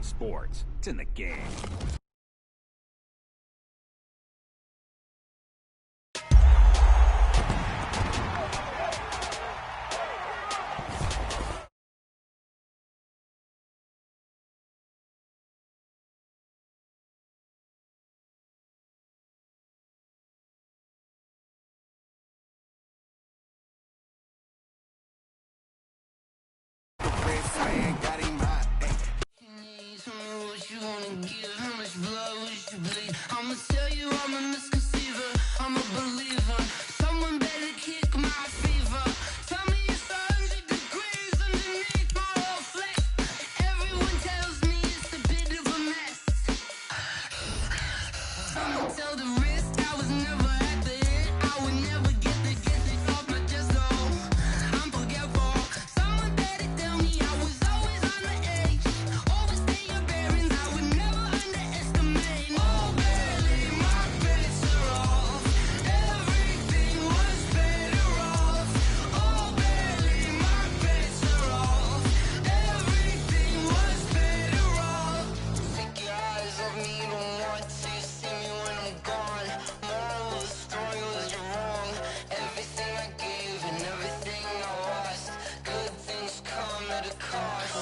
sports. It's in the game. I'ma tell you I'm a misconceiver, I'm a believer. Someone better kick my fever. Tell me it's 100 degrees underneath my whole flesh. Everyone tells me it's a bit of a mess. Someone tell the wrist I was never at the hit. I would never get it off my chest though. I'm forgetful. Someone better tell me I was always on the edge. Overstay your bearings, I would never underestimate. Oh barely, my bets are off. Everything was better off. Oh barely, my bets are off. Everything was better off. Take your eyes off me, you don't want to see me when I'm gone. Moral of the story was you're wrong. Everything I gave and everything I lost. Good things come at a cost.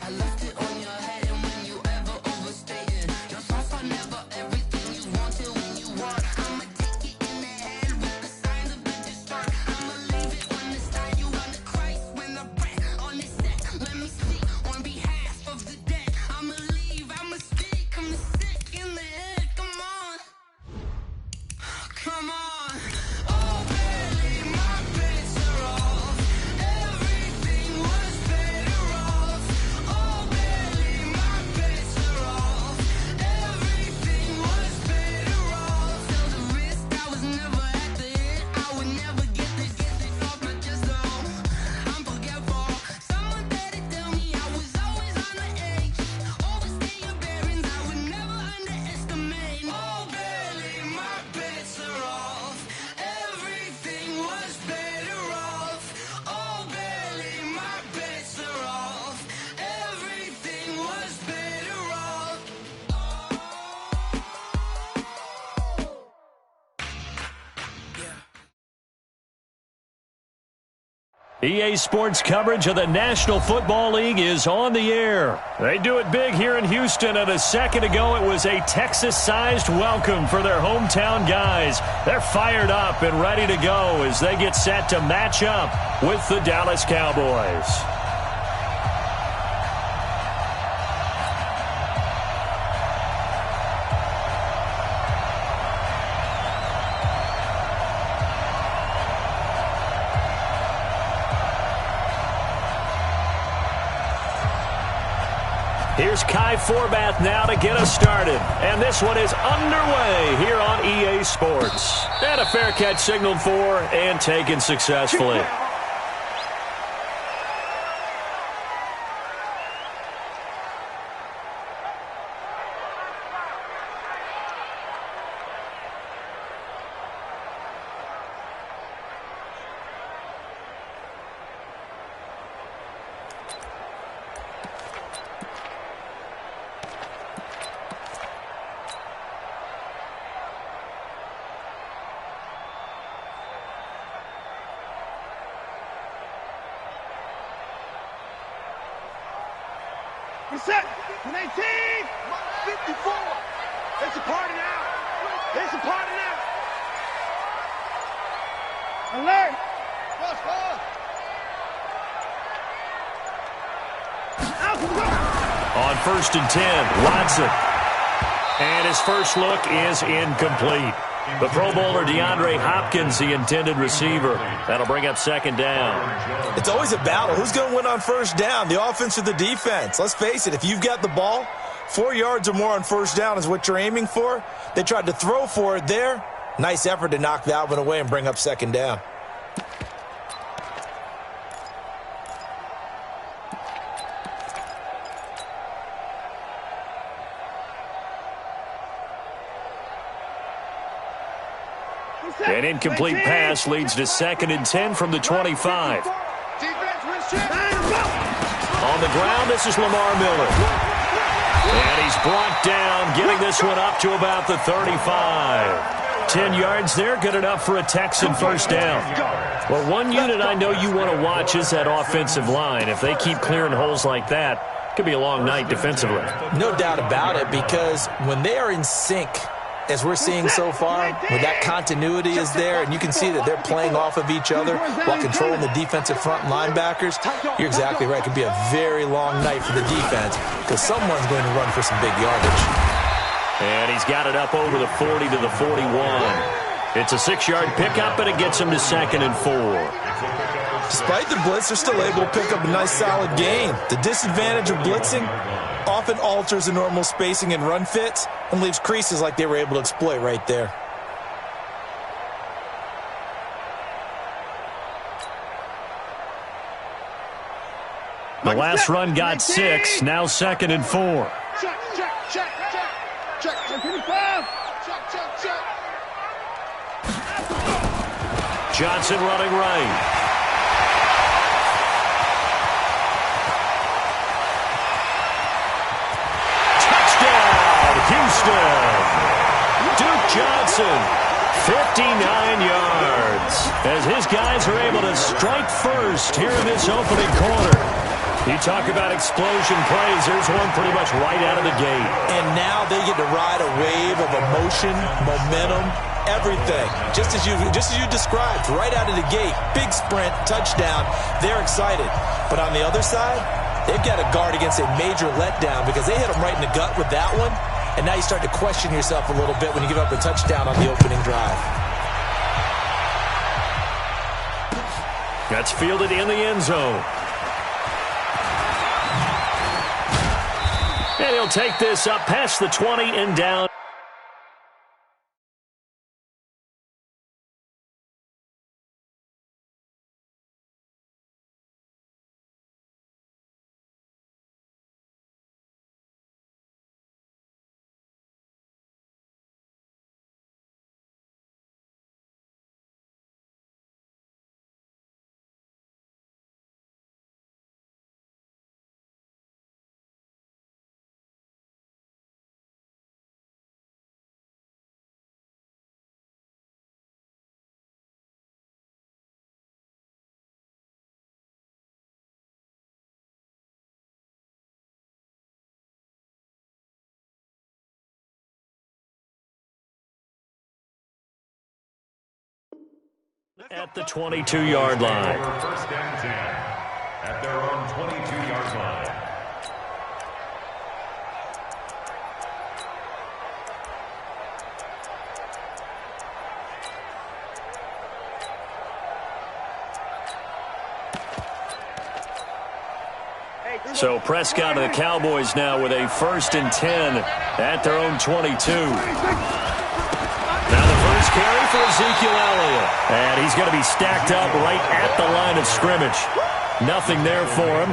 I left it on your head and when you ever overstated. Your thoughts are never everything you wanted when you want. I'ma take it in the head with the signs of a destruct. I'ma leave it on the side. You on the Christ when the breath on this set. Let me speak on behalf of the dead. I'ma leave, I'ma speak. I'm sick in the head. Come on. Come on. Oh, barely, my bets are off. Everything was better off. Oh, barely, my bets are off. Everything was better off. Tell the wrist I was never at the hit. I would never get it off my chest though. I'm forgetful. Someone better tell me I was always on the edge. Overstay your bearings, I would never underestimate. Oh, barely, my bets are off. Everything was better off. Oh, barely, my bets are off. Everything was better off. EA Sports coverage of the National Football League is on the air. They do it big here in Houston, and a second ago it was a Texas-sized welcome for their hometown guys. They're fired up and ready to go as they get set to match up with the Dallas Cowboys. Here's Kai Forbath now to get us started. And this one is underway here on EA Sports. And a fair catch signaled for and taken successfully. Set. 18. 54. It's a party now. It's a party now. Alert. Cross ball. On 1st and 10, Watson. And his first look is incomplete. The Pro Bowler DeAndre Hopkins, the intended receiver. That'll bring up 2nd down. It's always a battle. Who's going to win on 1st down, the offense or the defense? Let's face it, if you've got the ball, 4 yards or more on 1st down is what you're aiming for. They tried to throw for it there. Nice effort to knock that one away and bring up 2nd down. An incomplete pass leads to 2nd and 10 from the 25. Defense wins chip. On the ground, this is Lamar Miller. And he's brought down, getting this one up to about the 35. 10 yards there, good enough for a Texan first down. Well, one unit I know you want to watch is that offensive line. If they keep clearing holes like that, it could be a long night defensively. No doubt about it, because when they are in sync, as we're seeing so far, when that continuity is there, and you can see that they're playing off of each other while controlling the defensive front linebackers, you're exactly right. It could be a very long night for the defense because someone's going to run for some big yardage. And he's got it up over the 40 to the 41. It's a 6-yard pickup, and it gets him to 2nd and 4. Despite the blitz, they're still able to pick up a nice, solid gain. The disadvantage of blitzing often alters the normal spacing and run fits and leaves creases like they were able to exploit right there. The last run got 6, now 2nd and 4. Check, check, check, check. Check, 25. Check, check, check. Johnson running right. Touchdown, Houston. Duke Johnson, 59 yards. As his guys are able to strike first here in this opening quarter. You talk about explosion plays. There's one pretty much right out of the gate. And now they get to ride a wave of emotion, momentum, everything. Just as you described, right out of the gate. Big sprint, touchdown. They're excited. But on the other side, they've got to guard against a major letdown because they hit them right in the gut with that one. And now you start to question yourself a little bit when you give up a touchdown on the opening drive. That's fielded in the end zone. And he'll take this up past the 20 and down. At the 22-yard line. First down 10 at their own 22-yard line. So Prescott and the Cowboys now with a 1st and 10 at their own 22. Now the first carry for Ezekiel Elliott. And he's going to be stacked up right at the line of scrimmage. Nothing there for him.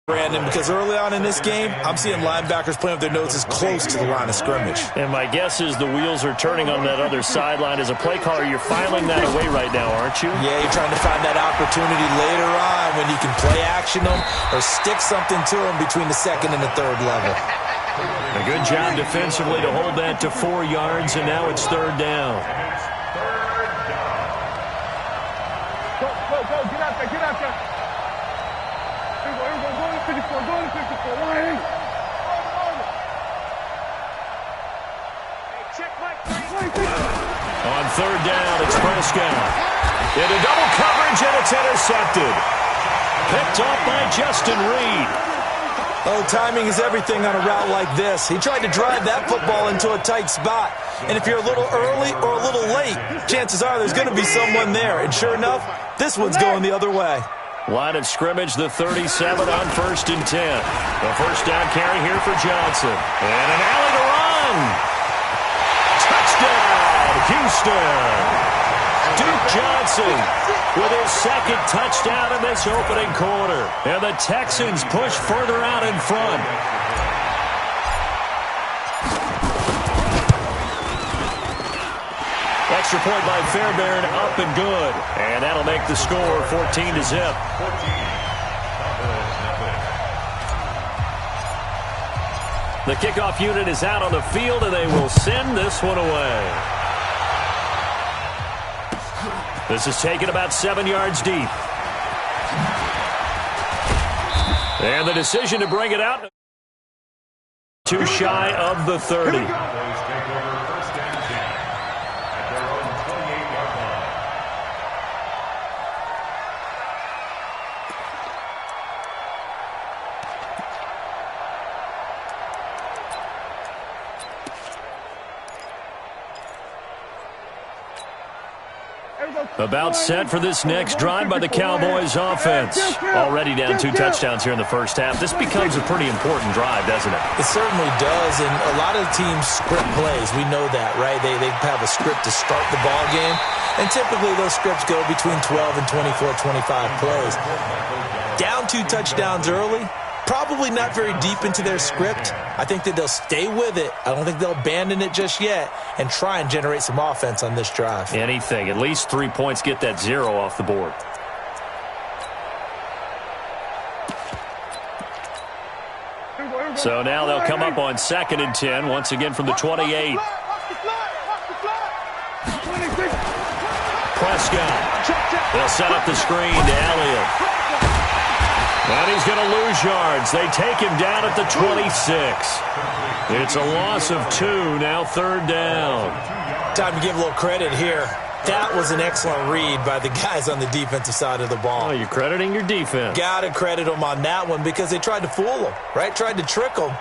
Brandon, because early on in this game, I'm seeing linebackers playing with their noses close to the line of scrimmage. And my guess is the wheels are turning on that other sideline. As a play caller, you're filing that away right now, aren't you? Yeah, you're trying to find that opportunity later on when you can play action them or stick something to them between the 2nd and the 3rd level. A good job defensively to hold that to 4 yards, and now it's 3rd down. Go, get out there, get out there. Here we go, go to 54, go to 54, line. Hey, check Mike. On 3rd down, it's Prescott. Into double coverage, and it's intercepted. Picked off by Justin Reed. Oh, timing is everything on a route like this. He tried to drive that football into a tight spot. And if you're a little early or a little late, chances are there's going to be someone there. And sure enough, this one's going the other way. Line of scrimmage, the 37 on 1st and 10. The first down carry here for Johnson. And an alley to run. Touchdown, Houston. Duke Johnson with his 2nd touchdown in this opening quarter. And the Texans push further out in front. Extra point by Fairbairn, up and good. And that'll make the score 14-0. The kickoff unit is out on the field, and they will send this one away. This is taken about 7 yards deep. And the decision to bring it out too shy of the 30. About set for this next drive by the Cowboys offense. Already down 2 touchdowns here in the first half. This becomes a pretty important drive, doesn't it? It certainly does, and a lot of teams script plays. We know that, right? They have a script to start the ball game, and typically those scripts go between 12 and 24, 25 plays. Down 2 touchdowns early, probably not very deep into their script. I think that they'll stay with it. I don't think they'll abandon it just yet and try and generate some offense on this drive. Anything. At least 3 points, get that 0 off the board. So now they'll come up on 2nd and 10, once again from the 28. Prescott. They'll set up the screen to Elliott. And he's going to lose yards. They take him down at the 26. It's a loss of 2, now 3rd down. Time to give a little credit here. That was an excellent read by the guys on the defensive side of the ball. Oh, you're crediting your defense. Got to credit them on that one because they tried to fool them, right? Tried to trick them,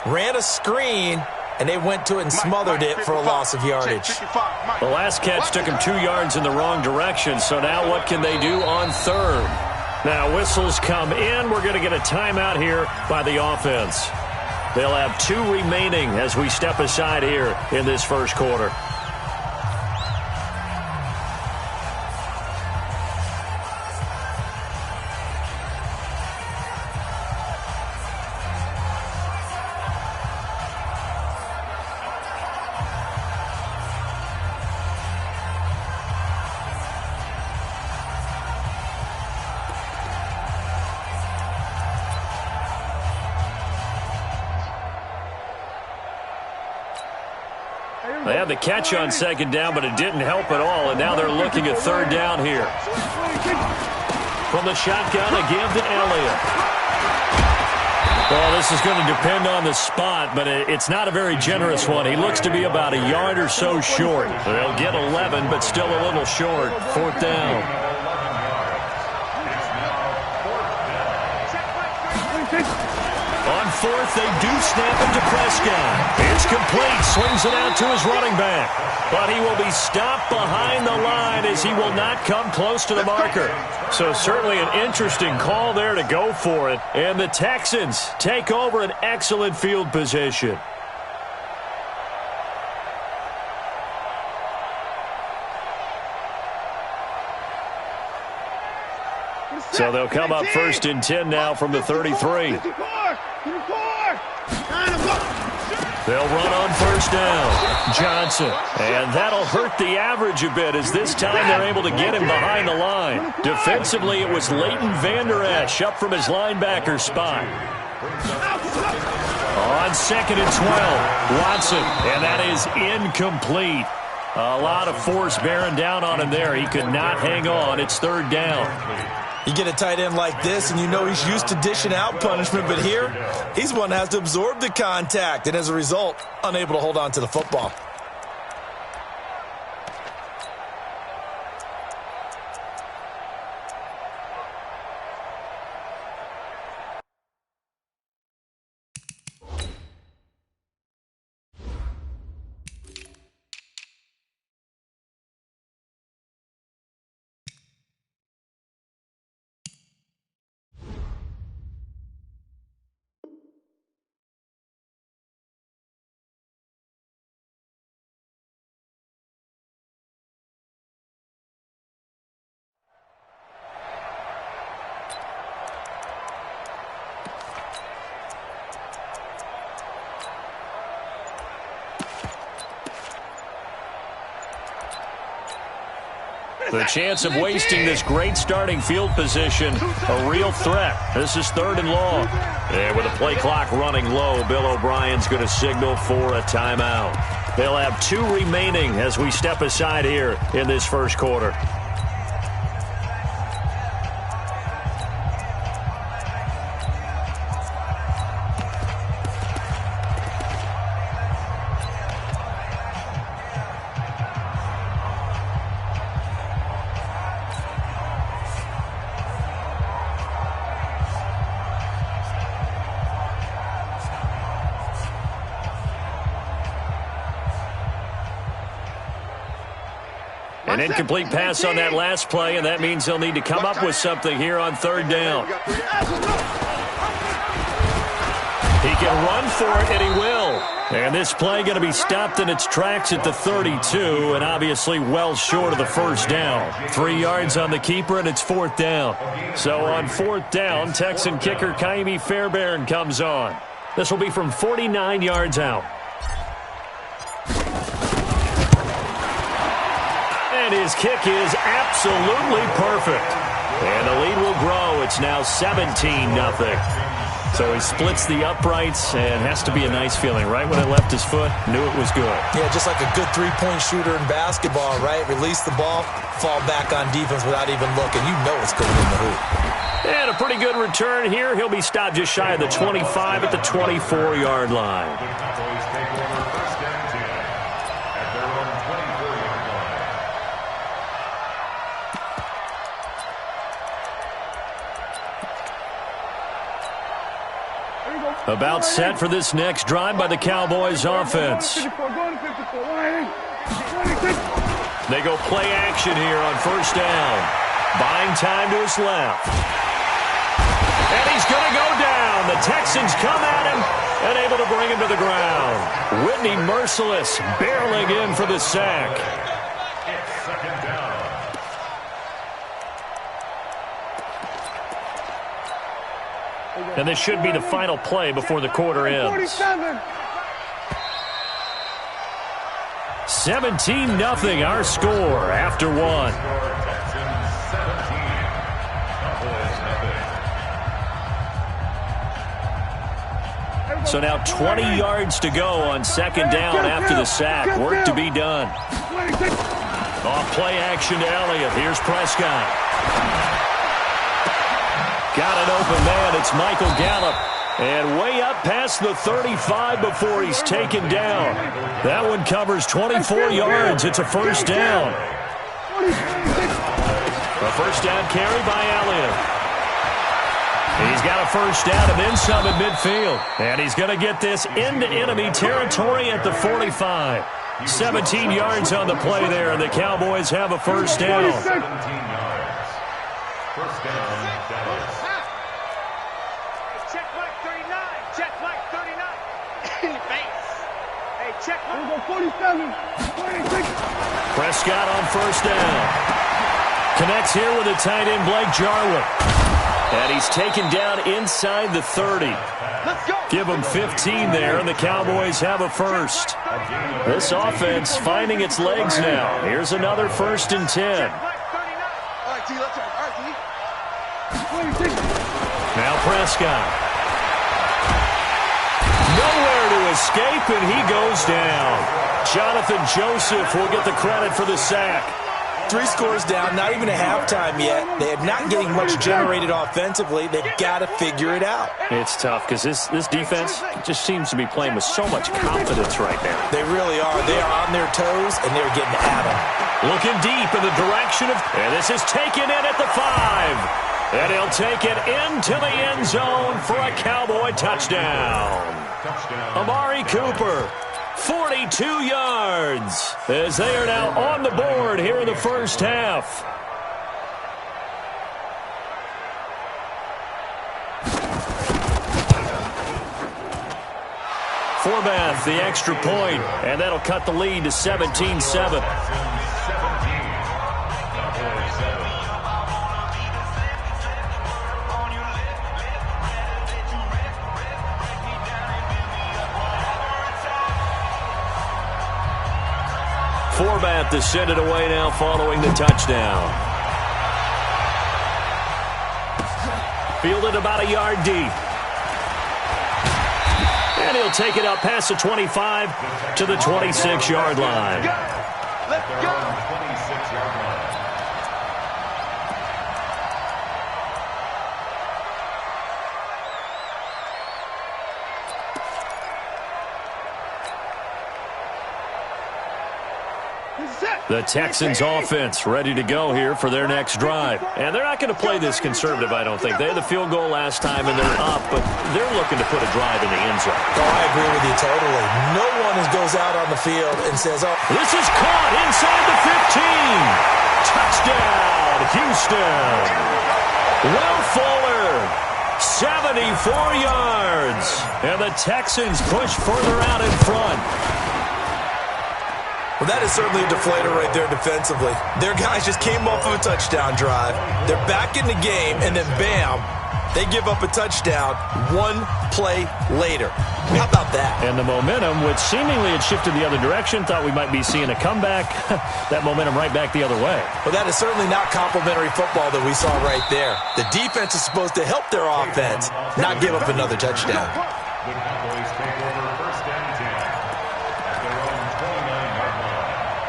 ran a screen, and they went to it and smothered it for a loss of yardage. The last catch took him 2 yards in the wrong direction, so now what can they do on 3rd? Now whistles come in. We're going to get a timeout here by the offense. They'll have 2 remaining as we step aside here in this first quarter. They had the catch on 2nd down, but it didn't help at all, and now they're looking at 3rd down here. From the shotgun, a give to Elliott. Well, this is going to depend on the spot, but it's not a very generous one. He looks to be about a yard or so short. They'll get 11, but still a little short. 4th down. On 4th, they do snap it to Prescott. It's complete. Swings it out to his running back. But he will be stopped behind the line as he will not come close to the marker. So certainly an interesting call there to go for it. And the Texans take over an excellent field position. So they'll come up 1st and 10 now from the 33. They'll run on 1st down. Johnson. And that'll hurt the average a bit as this time they're able to get him behind the line. Defensively, it was Leighton Vander Esch up from his linebacker spot. On 2nd and 12, Watson. And that is incomplete. A lot of force bearing down on him there. He could not hang on. It's 3rd down. You get a tight end like this, and you know he's used to dishing out punishment, but here, he's one that has to absorb the contact, and as a result, unable to hold on to the football. The chance of wasting this great starting field position, a real threat. This is 3rd and long. And with the play clock running low, Bill O'Brien's going to signal for a timeout. They'll have 2 remaining as we step aside here in this first quarter. An incomplete pass on that last play, and that means they'll need to come up with something here on 3rd down. He can run for it, and he will. And this play going to be stopped in its tracks at the 32, and obviously well short of the first down. 3 yards on the keeper, and it's 4th down. So on 4th down, Texan kicker Kaimi Fairbairn comes on. This will be from 49 yards out. And his kick is absolutely perfect. And the lead will grow. It's now 17-0. So he splits the uprights, and has to be a nice feeling. Right when it left his foot, knew it was good. Yeah, just like a good three-point shooter in basketball, right? Release the ball, fall back on defense without even looking. You know it's going in the hoop. And a pretty good return here. He'll be stopped just shy of the 25 at the 24-yard line. About set for this next drive by the Cowboys offense. They go play action here on 1st down. Buying time to his left. And he's going to go down. The Texans come at him and able to bring him to the ground. Whitney Merciless barreling in for the sack. It's 2nd down. And this should be the final play before the quarter ends. 17-0 our score after 1. So now 20 yards to go on 2nd down after the sack. Work to be done. Off play action to Elliott. Here's Prescott. Got an open man. It's Michael Gallup. And way up past the 35 before he's taken down. That one covers 24 yards. It's a 1st down. A 1st down carry by Elliott. He's got a 1st down and then some at midfield. And he's going to get this into enemy territory at the 45. 17 yards on the play there, and the Cowboys have a 1st down. 17 yards. 1st down, Dallas. Check Mike 39. Check Mike 39. Face. Hey, check Mike 47. 26. Prescott on 1st down. Connects here with a tight end, Blake Jarwin. And he's taken down inside the 30. Let's go. Give him 15 there, and the Cowboys have a 1st. This offense finding its legs now. Here's another 1st and 10. Mike 39. All right, T, let's go. All right, T. Now Prescott. Nowhere to escape, and he goes down. Jonathan Joseph will get the credit for the sack. 3 scores down, not even a halftime yet. They are not getting much generated offensively. They've got to figure it out. It's tough because this defense just seems to be playing with so much confidence right now. They really are. They are on their toes, and they're getting at them. Looking deep in the direction of... And this is taken in at the 5. And he'll take it into the end zone for a Cowboy touchdown. Amari Cooper, 42 yards, as they are now on the board here in the 1st half. Forbath, the extra point, and that'll cut the lead to 17-7. Format to send it away now following the touchdown. Fielded about a yard deep. And he'll take it up past the 25 to the 26-yard line. Let's go. 26-yard line. The Texans offense ready to go here for their next drive. And they're not going to play this conservative, I don't think. They had the field goal last time, and they're up, but they're looking to put a drive in the end zone. Oh, I agree with you totally. No one goes out on the field and says, oh. This is caught inside the 15. Touchdown, Houston. Will Fuller, 74 yards. And the Texans push further out in front. Well, that is certainly a deflator right there defensively. Their guys just came off of a touchdown drive. They're back in the game, and then bam, they give up a touchdown one play later. How about that? And the momentum, which seemingly had shifted the other direction, thought we might be seeing a comeback. That momentum right back the other way. Well, that is certainly not complimentary football that we saw right there. The defense is supposed to help their offense, not give up another touchdown. The Cowboys take over first and 10 at their own 29-yard line.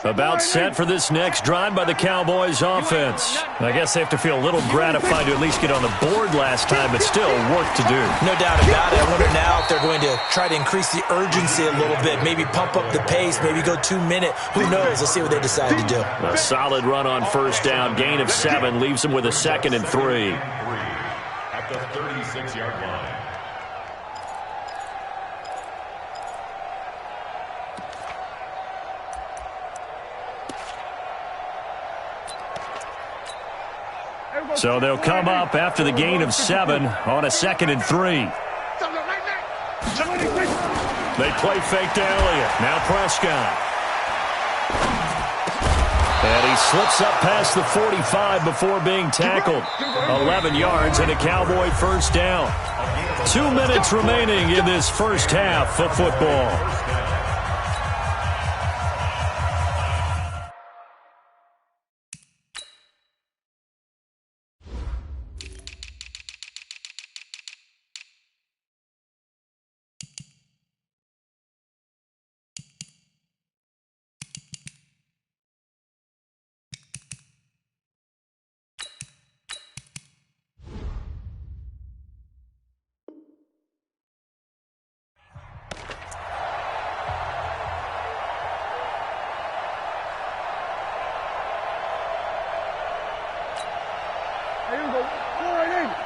About set for this next drive by the Cowboys offense. I guess they have to feel a little gratified to at least get on the board last time, but still work to do. No doubt about it. I wonder now if they're going to try to increase the urgency a little bit, maybe pump up the pace, maybe go 2 minute. Who knows? Let's see what they decide to do. A solid run on first down, gain of 7, leaves them with a 2nd and 3. At the 36-yard line. So they'll come up after the gain of 7 on a 2nd and 3. They play fake to Elliott. Now Prescott. And he slips up past the 45 before being tackled. 11 yards and a Cowboy first down. 2 minutes remaining in this first half of football.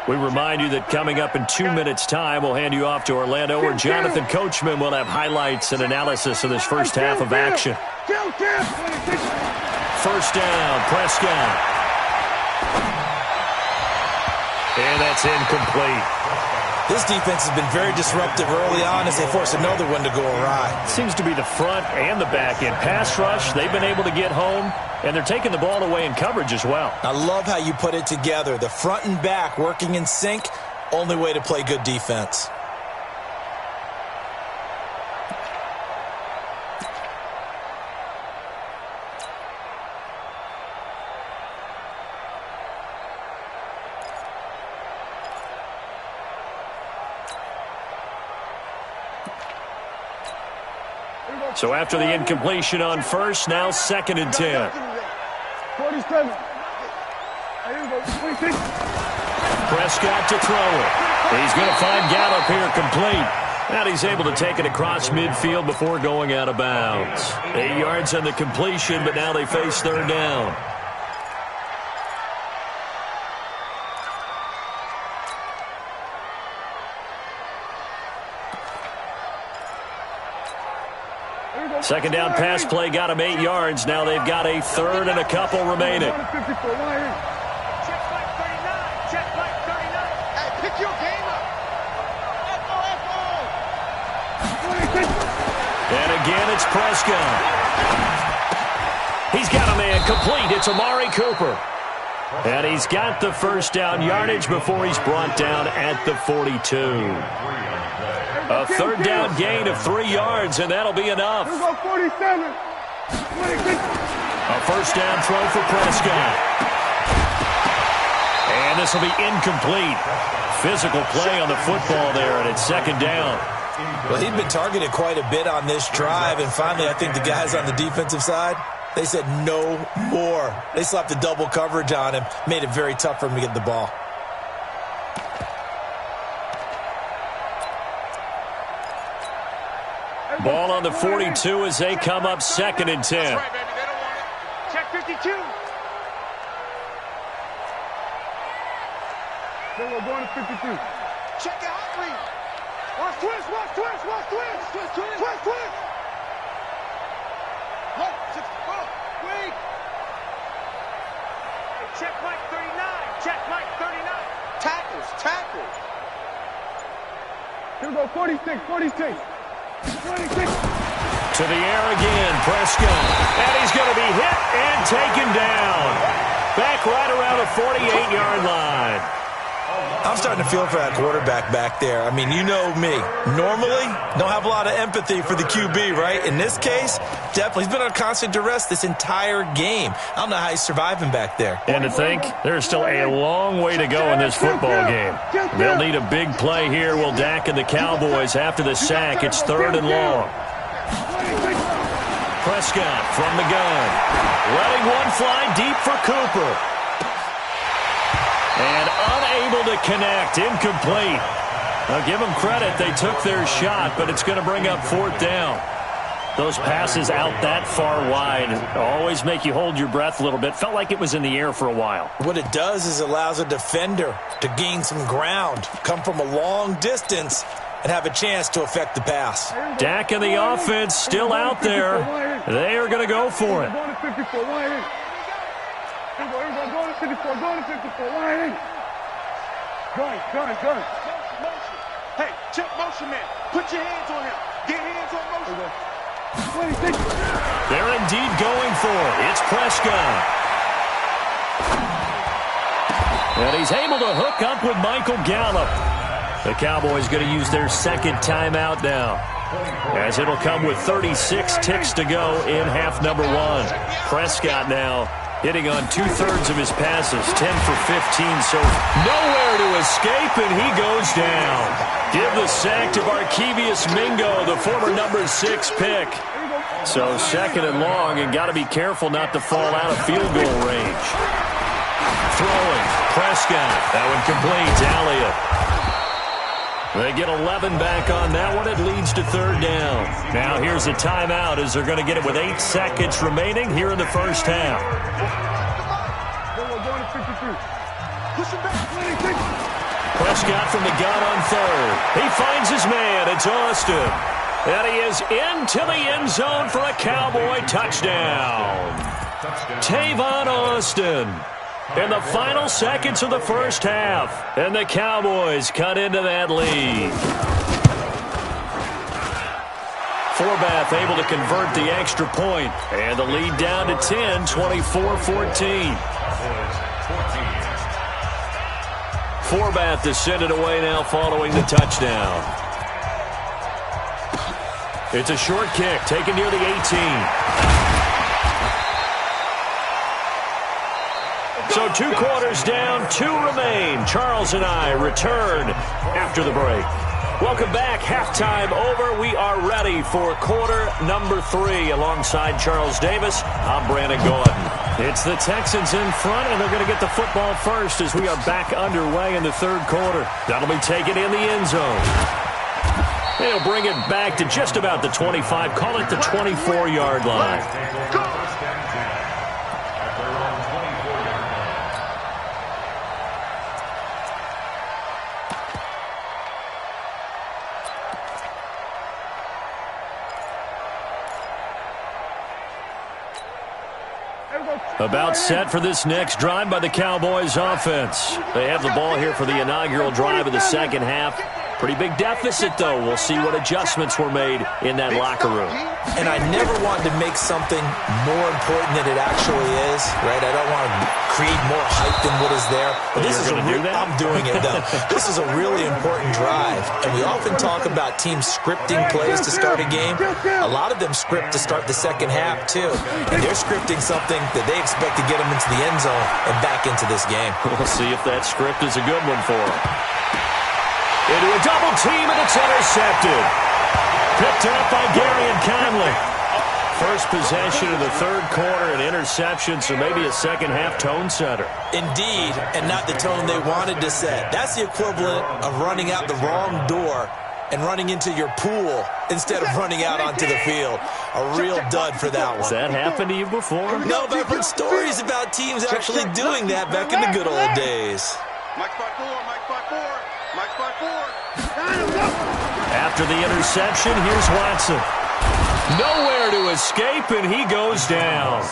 We remind you that coming up in 2 minutes' time, we'll hand you off to Orlando, where Jonathan Coachman will have highlights and analysis of this first half of action. First down, Prescott. And that's incomplete. This defense has been very disruptive early on as they force another one to go awry. Seems to be the front and the back end. Pass rush, they've been able to get home, and they're taking the ball away in coverage as well. I love how you put it together. The front and back working in sync, only way to play good defense. So after the incompletion on first, now 2nd and 10. 47. Prescott to throw it. He's going to find Gallup here complete. And he's able to take it across midfield before going out of bounds. 8 yards on the completion, but now they face 3rd down. Second down pass play got him 8 yards. Now they've got a 3rd and a couple remaining. Check back 39. Check back 39. Hey, pick your game up. again. It's Prescott. He's got a man complete. It's Amari Cooper. And he's got the first down yardage before he's brought down at the 42. A third down gain of 3 yards, and that'll be enough. Here we go, 47. A first down throw for Prescott. And this will be incomplete. Physical play on the football there, and it's second down. Well, he'd been targeted quite a bit on this drive, and finally I think the guys on the defensive side, they said no more. They slapped the double coverage on him, made it very tough for him to get the ball. Ball on the 42 as they come up second and 10. That's right, baby. They don't want it. Check 52. Then we're going to 52. Check it out, Reed. Watch twist, watch twist, watch twist. Twist, twist. Twist, twist. Look, 64. Wait. Hey, check Mike 39. Check Mike 39. Tackles, tackles. Here we go, 46, 46. 26. To the air again, Prescott. And he's going to be hit and taken down. Back right around the 48-yard line. I'm starting to feel for that quarterback back there. I mean, you know me. Normally, don't have a lot of empathy for the QB, right? In this case, definitely. He's been on constant duress this entire game. I don't know how he's surviving back there. And to think, there's still a long way to go in this football game. They'll need a big play here. Will Dak and the Cowboys after the sack. It's third and long. Prescott from the gun. Letting one fly deep for Cooper. And unable to connect. Incomplete. Now give them credit. They took their shot, but it's going to bring up fourth down. Those passes out that far wide always make you hold your breath a little bit. Felt like it was in the air for a while. What it does is it allows a defender to gain some ground, come from a long distance, and have a chance to affect the pass. Dak and the offense still out there. They are going to go for it. Going to 54, line in. Everybody, go to 54, go to 54, line in. Gun. Motion. Hey, check motion, man. Put your hands on him. Get hands on motion. 26. They're indeed going for it. It's Prescott. And he's able to hook up with Michael Gallup. The Cowboys going to use their second timeout now, as it'll come with 36 ticks to go in half number one. Prescott now hitting on 2/3 of his passes, 10 for 15, so nowhere to escape, and he goes down. Give the sack to Barkevious Mingo, the former number 6 pick. So second and long, and got to be careful not to fall out of field goal range. Throwing, Prescott. That one complete. Elliott. They get 11 back on that one. It leads to third down. Now here's a timeout as they're going to get it with 8 seconds remaining here in the first half. Prescott from the gun on third. He finds his man. It's Austin. And he is into the end zone for a Cowboy touchdown. Tavon Austin. In the final seconds of the first half. And the Cowboys cut into that lead. Forbath able to convert the extra point. And the lead down to 10, 24-14. Forbath to send it away now following the touchdown. It's a short kick taken near the 18. So 2 quarters down, 2 remain. Charles and I return after the break. Welcome back. Halftime over. We are ready for quarter number 3. Alongside Charles Davis, I'm Brandon Gordon. It's the Texans in front, and they're going to get the football first as we are back underway in the third quarter. That'll be taken in the end zone. They'll bring it back to just about the 25. Call it the 24-yard line. About set for this next drive by the Cowboys offense. They have the ball here for the inaugural drive of the second half. Pretty big deficit, though. We'll see what adjustments were made in that locker room. And I never wanted to make something more important than it actually is, right? I don't want to create more hype than what is there. But this is I'm doing it, though. This is a really important drive. And we often talk about teams scripting plays to start a game. A lot of them script to start the second half, too. And they're scripting something that they expect to get them into the end zone and back into this game. We'll see if that script is a good one for them. Into a double team, and it's intercepted. Picked up by Gary and Conley. First possession of the third quarter, an interception, so maybe a second-half tone setter. Indeed, and not the tone they wanted to set. That's the equivalent of running out the wrong door and running into your pool instead of running out onto the field. A real dud for that one. Has that happened to you before? No, but I've heard stories about teams actually doing that back in the good old days. Mike 5-4, Mike 5-4, Mike 5-4. After the interception, here's Watson. Nowhere to escape, and he goes down.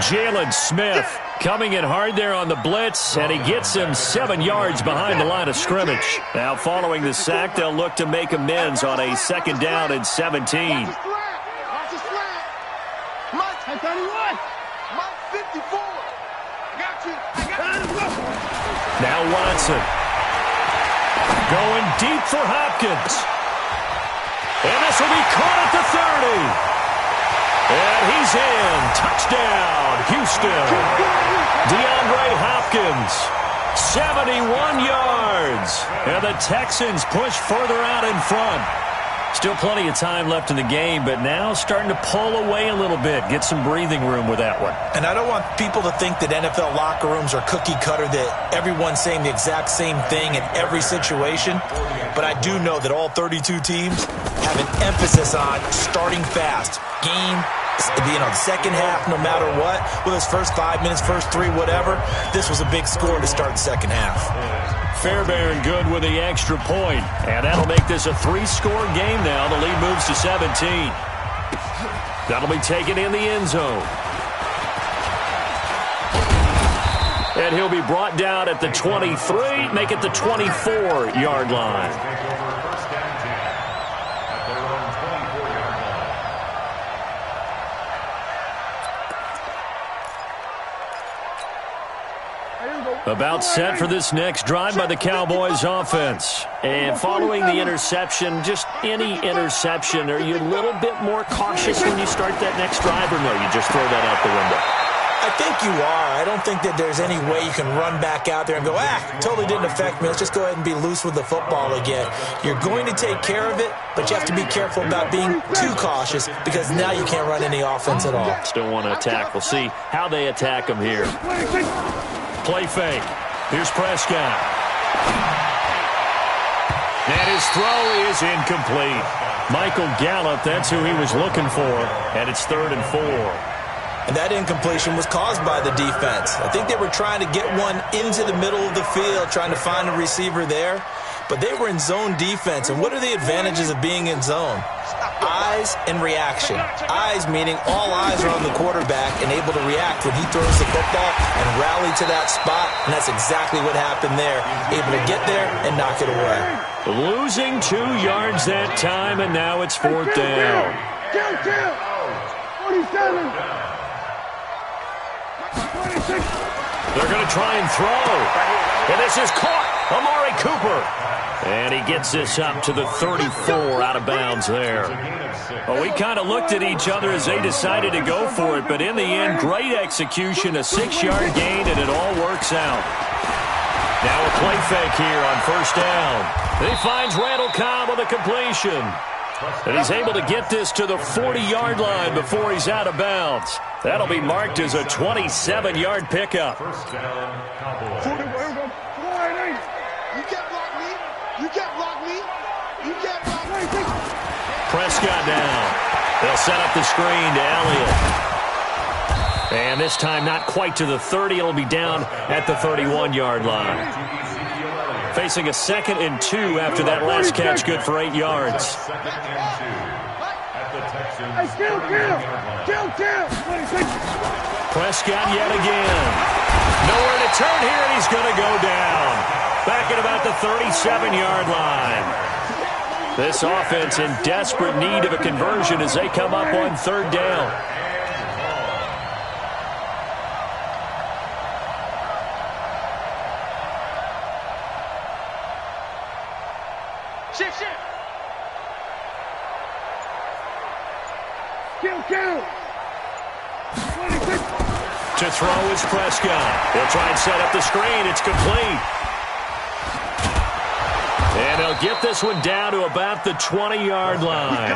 Jalen Smith coming in hard there on the blitz, and he gets him 7 yards behind the line of scrimmage. Now, following the sack, they'll look to make amends on a second down and 17. Now Watson. Going deep for Hopkins. And this will be caught at the 30. And he's in. Touchdown, Houston. DeAndre Hopkins, 71 yards. And the Texans push further out in front. Still plenty of time left in the game, but now starting to pull away a little bit. Get some breathing room with that one. And I don't want people to think that NFL locker rooms are cookie cutter, that everyone's saying the exact same thing in every situation. But I do know that all 32 teams have an emphasis on starting fast. Game, the second half, no matter what. Whether it's first 5 minutes, first 3, whatever. This was a big score to start the second half. Fairbairn good with the extra point. And that'll make this a 3-score game now. The lead moves to 17. That'll be taken in the end zone. And he'll be brought down at the 23, make it the 24-yard line. About set for this next drive by the Cowboys offense. And following the interception, just any interception, are you a little bit more cautious when you start that next drive, or no, you just throw that out the window? I think you are. I don't think that there's any way you can run back out there and go, totally didn't affect me. Let's just go ahead and be loose with the football again. You're going to take care of it, but you have to be careful about being too cautious because now you can't run any offense at all. Still want to attack. We'll see how they attack them here. Play fake. Here's Prescott. And his throw is incomplete. Michael Gallup, that's who he was looking for. And it's 3rd and 4. And that incompletion was caused by the defense. I think they were trying to get one into the middle of the field, trying to find a receiver there. But they were in zone defense. And what are the advantages of being in zone? Eyes and reaction. Eyes meaning all eyes are on the quarterback and able to react when he throws the football and rally to that spot. And that's exactly what happened there. Able to get there and knock it away. Losing 2 yards that time, and now it's 4th down. 47. They're going to try and throw. And this is caught. Amari Cooper. And he gets this up to the 34 out of bounds there. Well, we kind of looked at each other as they decided to go for it. But in the end, great execution, a 6-yard gain, and it all works out. Now a play fake here on 1st down. He finds Randall Cobb with a completion. And he's able to get this to the 40-yard line before he's out of bounds. That'll be marked as a 27-yard pickup. First down, Cowboys. You can't block me. You can't block me. You can't block me. Prescott down. They'll set up the screen to Elliott. And this time not quite to the 30. It'll be down at the 31-yard line. Facing a 2nd and 2 after that last catch, good for 8 yards. Prescott yet again. Nowhere to turn here, and he's going to go down. Back at about the 37-yard line. This offense in desperate need of a conversion as they come up on third down. Shift. Kill. 26. To throw is Prescott. He'll try and set up the screen. It's complete. And he'll get this one down to about the 20-yard line.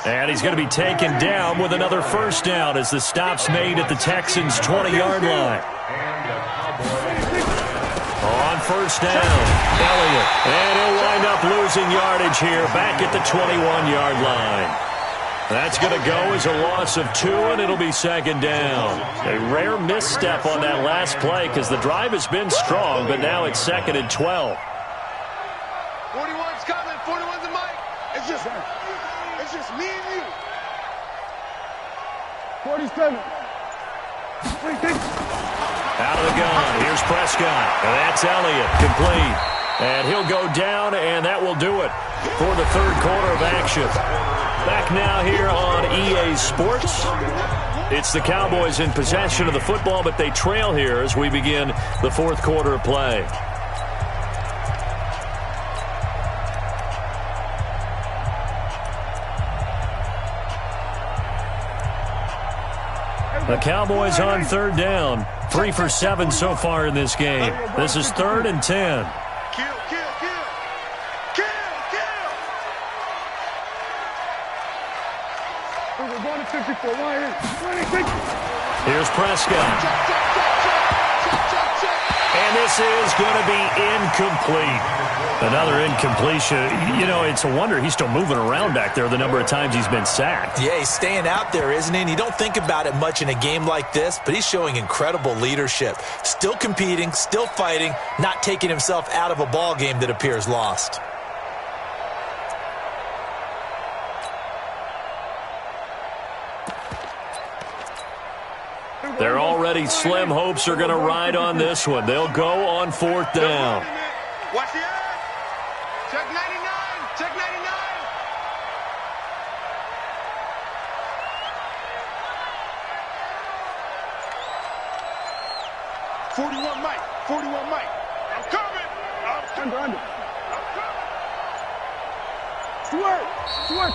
And he's going to be taken down with another first down as the stop's made at the Texans' 20-yard line. On first down, Elliott. And he'll wind up losing yardage here back at the 21-yard line. That's going to go as a loss of 2, and it'll be second down. A rare misstep on that last play because the drive has been strong, but now it's second and 12. 41's coming. 41's the mic. It's just me and you. 47. 26. Out of the gun. Here's Prescott. And that's Elliott. Complete. And he'll go down, and that will do it for the third quarter of action. Back now here on EA Sports. It's the Cowboys in possession of the football, but they trail here as we begin the fourth quarter of play. The Cowboys on third down. 3 for 7 so far in this game. This is 3rd and 10. Kill. We're going to 54. 26. Here's Prescott. And this is going to be incomplete. Another incompletion. You know, it's a wonder he's still moving around back there the number of times he's been sacked. Yeah, he's staying out there, isn't he? And you don't think about it much in a game like this, but he's showing incredible leadership. Still competing, still fighting, not taking himself out of a ball game that appears lost. They're already slim hopes are going to ride on this one. They'll go on 4th down. Watch the eye. Check 99. Check 99. 41 Mike. 41 Mike. I'm coming.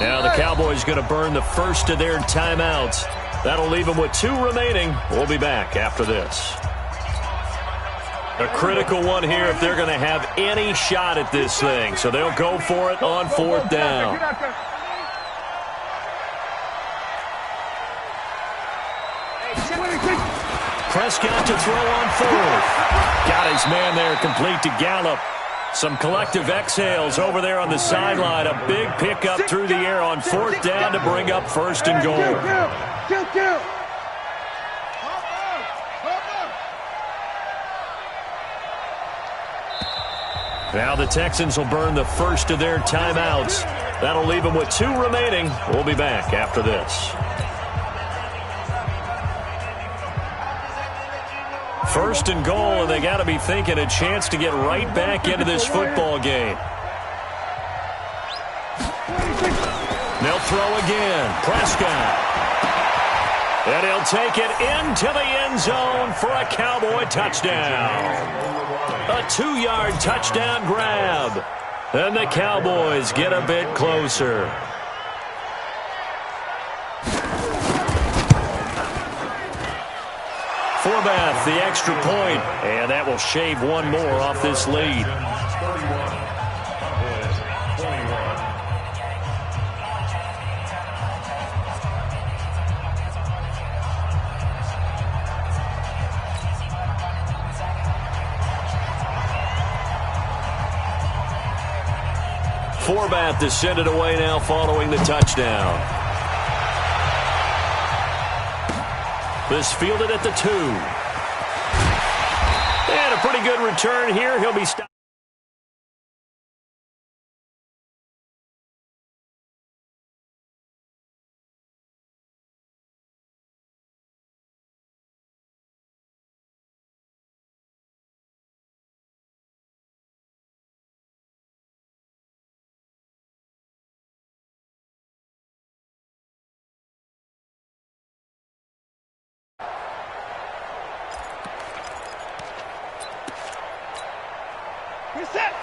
Now the Cowboys going to burn the first of their timeouts. That'll leave them with 2 remaining. We'll be back after this. A critical one here if they're going to have any shot at this thing. So they'll go for it on 4th down. Prescott to throw on 4th. Got his man there complete to Gallup. Some collective exhales over there on the sideline. A big pickup through the air on 4th down to bring up 1st and goal. Kill. Now the Texans will burn the first of their timeouts. That'll leave them with 2 remaining. We'll be back after this. First and goal, and they got to be thinking a chance to get right back into this football game. They'll throw again. Prescott. And he'll take it into the end zone for a Cowboy touchdown. A 2-yard touchdown grab. And the Cowboys get a bit closer. Forbath, the extra point, and that will shave one more off this lead. 31. Forbath to send it away now following the touchdown. This fielded at the 2. And a pretty good return here. He'll be stopped.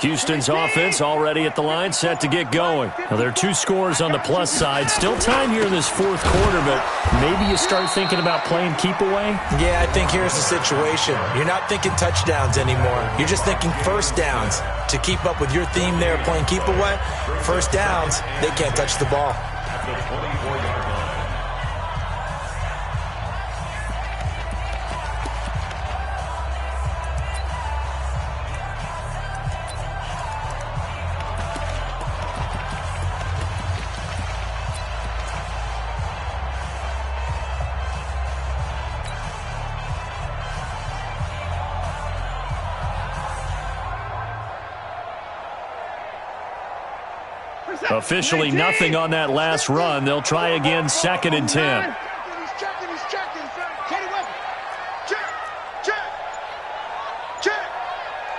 Houston's offense already at the line, set to get going. Now, there are 2 scores on the plus side. Still time here in this fourth quarter, but maybe you start thinking about playing keep away? Yeah, I think here's the situation. You're not thinking touchdowns anymore. You're just thinking first downs. To keep up with your theme there, playing keep away, first downs, they can't touch the ball. At the 24-yard line. Officially nothing on that last run. They'll try again, 2nd and 10. He's checking. Katie Weber. Check.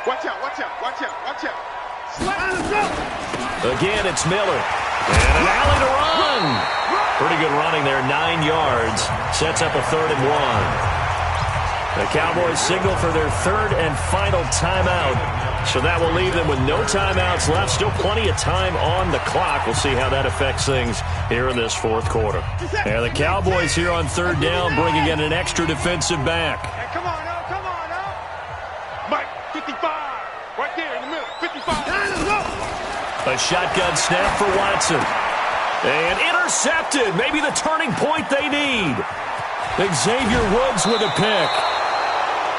Watch out. Again, it's Miller. And an alley to run. Pretty good running there, 9 yards. Sets up a 3rd and 1. The Cowboys signal for their 3rd and final timeout. So that will leave them with no timeouts left. Still plenty of time on the clock. We'll see how that affects things here in this fourth quarter. And the Cowboys here on 3rd down, bringing in an extra defensive back. Hey, come on now. Mike, 55. Right there in the middle. 55. A shotgun snap for Watson. And intercepted. Maybe the turning point they need. Xavier Woods with a pick.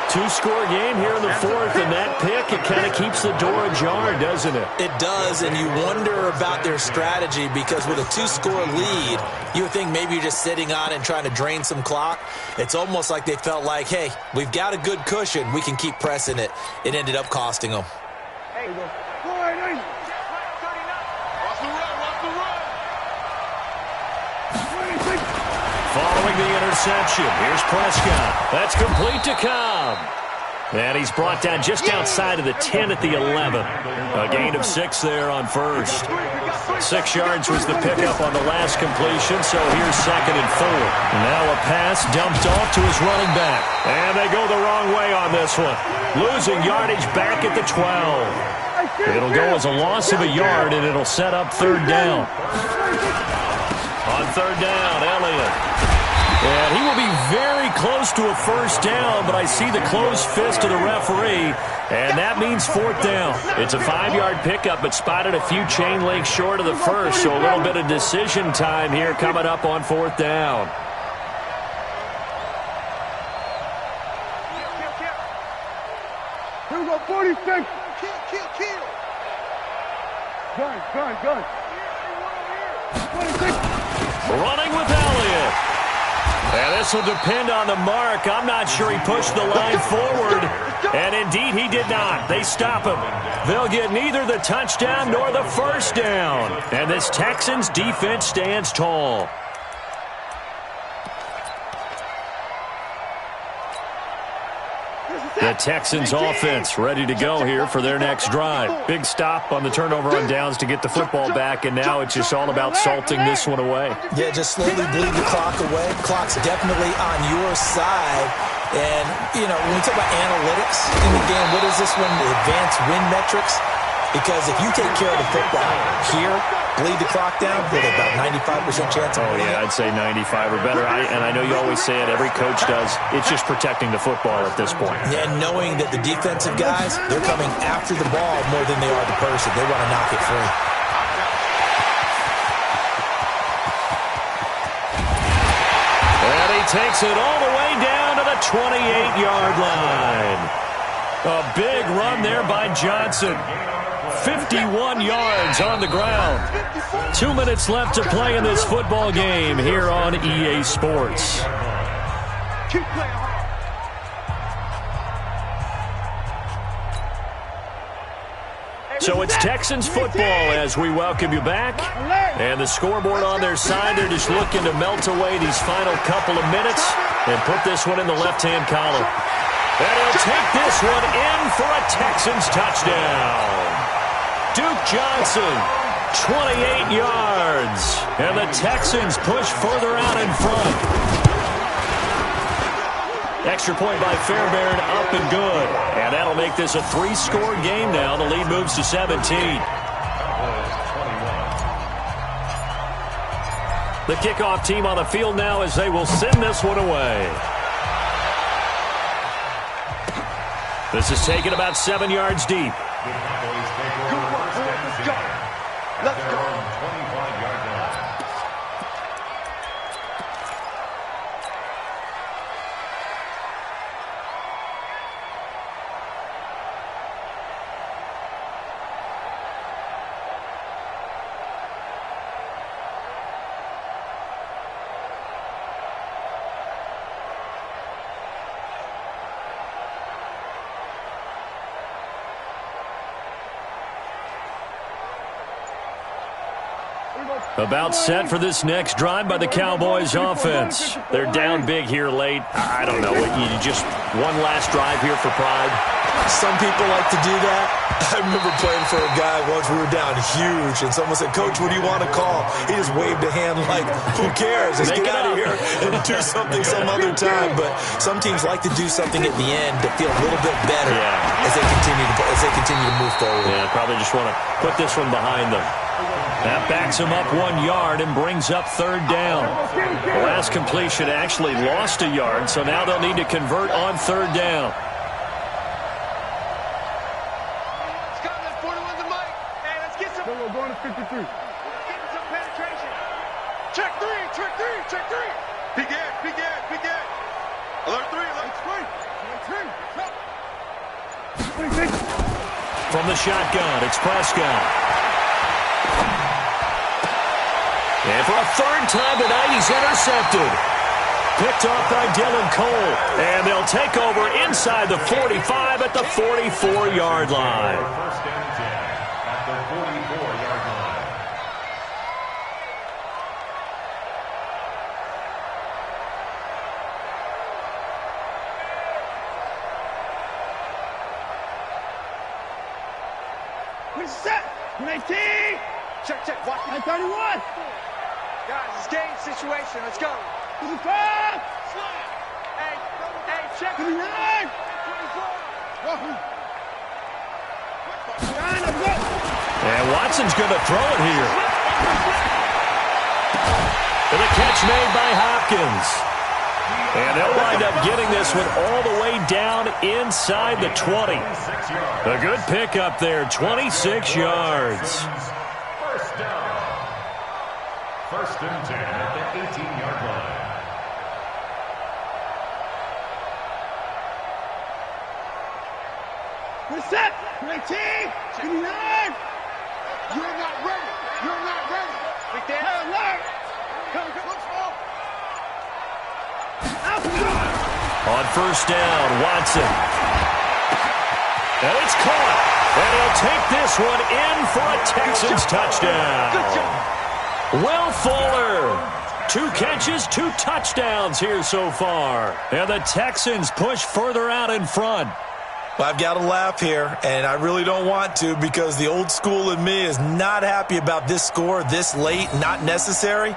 2-score game here in the fourth, and that pick, it kind of keeps the door ajar, doesn't it? It does, and you wonder about their strategy because with a 2-score lead, you would think maybe you're just sitting on it and trying to drain some clock. It's almost like they felt like, hey, we've got a good cushion. We can keep pressing it. It ended up costing them. Hey, go. Following the interception, here's Prescott. That's complete to Cobb. And he's brought down just outside of the 10 at the 11. A gain of 6 there on first. 6 yards was the pickup on the last completion, so here's 2nd and 4. Now a pass dumped off to his running back. And they go the wrong way on this one. Losing yardage back at the 12. It'll go as a loss of a yard, and it'll set up 3rd down. On 3rd down, Elliott. And he will be very close to a first down, but I see the closed fist of the referee, and that means 4th down. It's a 5-yard pickup, but spotted a few chain links short of the first, so a little bit of decision time here coming up on 4th down. Here we go, 46. Kill. Gun. 46. Running with Elliott. And this will depend on the mark. I'm not sure he pushed the line forward. And indeed, he did not. They stop him. They'll get neither the touchdown nor the first down. And this Texans defense stands tall. The Texans offense ready to go here for their next drive. Big stop on the turnover on downs to get the football back, and now it's just all about salting this one away. Yeah, just slowly bleed the clock away. Clock's definitely on your side. And, you know, when we talk about analytics in the game, what is this one? The advanced win metrics? Because if you take care of the football here, bleed the clock down, with about 95% chance of winning. Yeah, I'd say 95 or better. And I know you always say it, every coach does. It's just protecting the football at this point. Yeah, and knowing that the defensive guys, they're coming after the ball more than they are the person. They want to knock it free. And he takes it all the way down to the 28-yard line. A big run there by Johnson. 51 yards on the ground. 2 minutes left to play in this football game here on EA Sports. Keep playing hard. So it's Texans football as we welcome you back. And the scoreboard on their side, they're just looking to melt away these final couple of minutes and put this one in the left-hand column. And he'll take this one in for a Texans touchdown. Duke Johnson, 28 yards. And the Texans push further out in front. Extra point by Fairbairn, up and good. And that'll make this a 3-score game now. The lead moves to 17. The kickoff team on the field now as they will send this one away. This is taken about 7 yards deep. Let's go. About set for this next drive by the Cowboys offense. They're down big here late. I don't know. You just one last drive here for pride. Some people like to do that. I remember playing for a guy once. We were down huge, and someone said, "Coach, what do you want to call?" He just waved a hand like, "Who cares? Let's get out of here and do something some other time." But some teams like to do something at the end to feel a little bit better as they continue to move forward. Yeah, probably just want to put this one behind them. That backs him up 1 yard and brings up 3rd down. The last completion actually lost a yard, so now they'll need to convert on 3rd down. Scotland, 41 the mic. Hey, let's get some. We're going to 53. Get some penetration. Check 3, check 3, check 3. Begin, begin, begin. Alert 3, alert 3. From the shotgun, it's Prescott. And for a 3rd time tonight, he's intercepted. Picked off by Dylan Cole. And they'll take over inside the 45 at the 44-yard line. First and 10 at the 44-yard line. We're set. 19. Check, check. Watch. 31. Guys, it's game situation. Let's go. 55. Hey, check. 29. 24. And Watson's going to throw it here. And the catch made by Hopkins. And they'll wind up getting this one all the way down inside the 20. A good pickup there, 26 yards. First down. First and 10 at the 18-yard line. We're set. 19. 29. You're not ready. You're not ready. Big Dan. Alert. Come. On first down, Watson. And it's caught. And he'll take this one in for a Texans touchdown. Good job. Will Fuller. 2 catches, 2 touchdowns here so far. And the Texans push further out in front. Well, I've got to laugh here, and I really don't want to because the old school in me is not happy about this score this late, not necessary.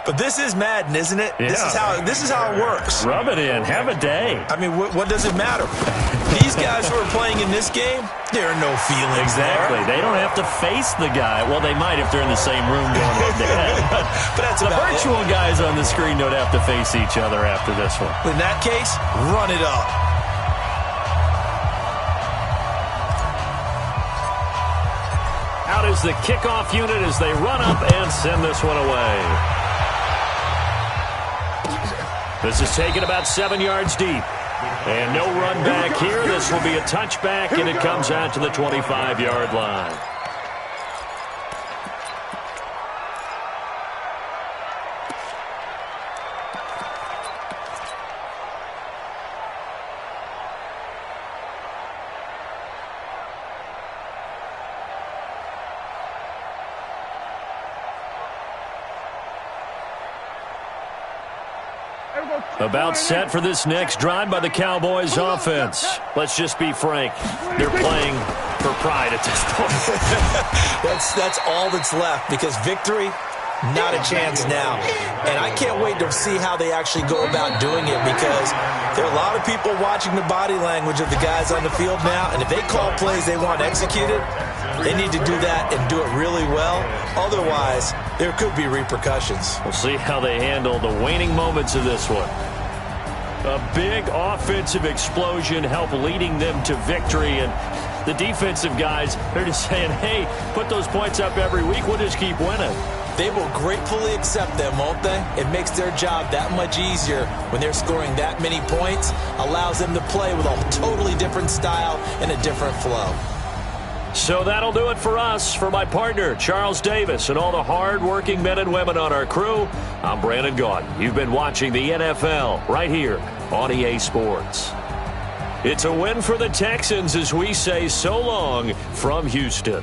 But this is Madden, isn't it? Yeah. This is how it works. Rub it in. Have a day. I mean, what does it matter? These guys who are playing in this game, there are no feelings Exactly. there. They don't have to face the guy. Well, they might if they're in the same room going head-to-head. But that's The about virtual guys on the screen don't have to face each other after this one. it. In that case, run it up. Out is the kickoff unit as they run up and send this one away. This is taken about 7 yards deep. And no run back here. This will be a touchback, and it comes out to the 25-yard line. About set for this next drive by the Cowboys offense. Let's just be frank. They're playing for pride at this point. That's all that's left because victory Not a chance now. And I can't wait to see how they actually go about doing it, because there are a lot of people watching the body language of the guys on the field now, and if they call plays they want executed, they need to do that and do it really well. Otherwise, there could be repercussions. We'll see how they handle the waning moments of this one. A big offensive explosion helped leading them to victory, and the defensive guys, they're just saying, hey, put those points up every week, we'll just keep winning. They will gratefully accept them, won't they? It makes their job that much easier when they're scoring that many points, allows them to play with a totally different style and a different flow. So that'll do it for us. For my partner, Charles Davis, and all the hard-working men and women on our crew, I'm Brandon Gaudin. You've been watching the NFL right here on EA Sports. It's a win for the Texans as we say so long from Houston.